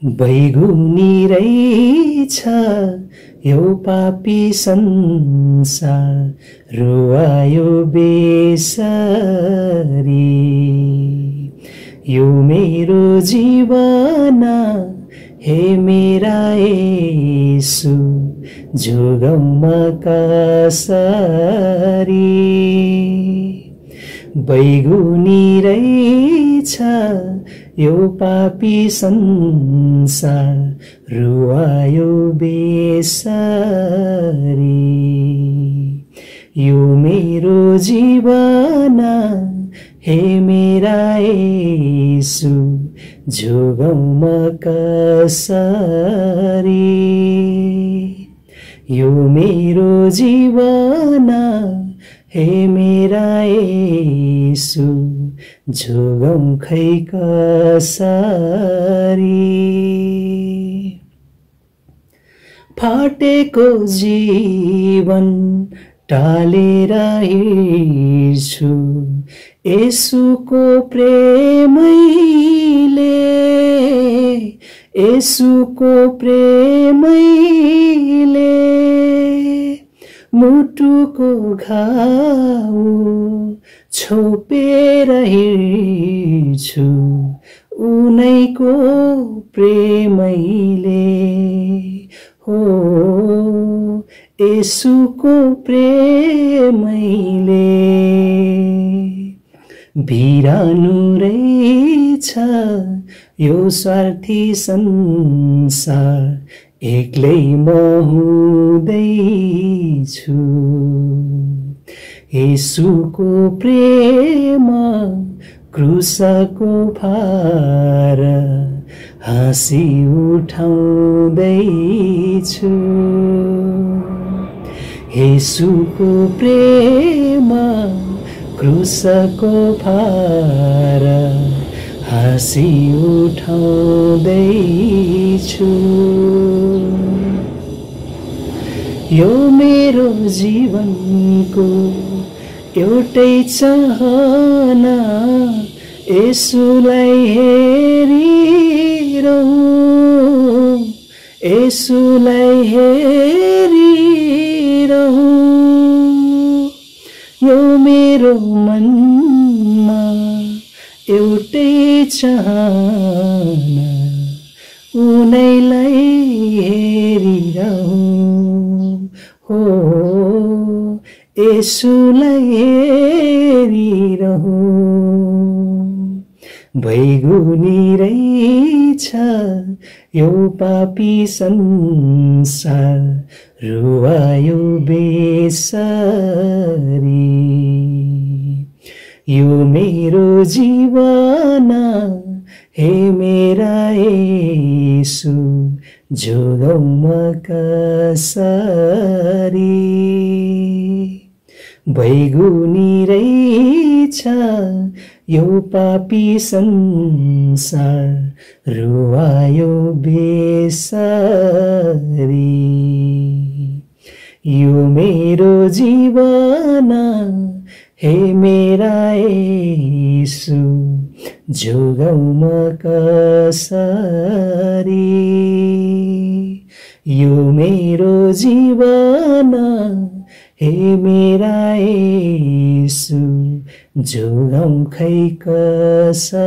बैगुनी रहेछ यो पापी संसार रुवायो बेसरी यो मेरो जीवन हे मेरा येशू जोगाउमा कसरी बैगुनी रहेछ यो पापी संसार रुवायो बेसरी यो मेरो जीवन हे मेरा येशू जोगाउमा कसरी यो मेरो जीवन हे मेरा येशू जोगाउँ खै कसरी फाटेको जीवन टालेर हिँड्छु येशूको प्रेमैले येशूको प्रेमैले मुटुको घाउ छोपेर हिँड्छु उनैको प्रेमैले हो येशूको प्रेमैले बिरानु रहेछ यो स्वार्थी संसार एक्लै म हुँदैछु येशूको प्रेम क्रुसको भार हाँसी उठाउँदैछु येशूको प्रेम क्रुसको भार हाँसी उठाउँदैछु यो मेरो जीवनको एउटै चाहना येशूलाई हेरिरहूँ येशूलाई हेरिरहूँ यो मेरो मनमा एउटै चाहना उनैलाई हेरिरहूँ हो येशूलाई हेरिरहूँ बैगुनी रहेछ यो पापी संसार रुवायो बेसरी यो मेरो जीवन हे मेरा येशू जोगाउमा कसरी बैगुनी रहेछ यो पापी संसार रुवायो बेसरी यो मेरो जीवन हे मेरा येशू जोगाउमा कसरी यो मेरो जीवन हे मेरा येशू जोगाउँ खै कसरी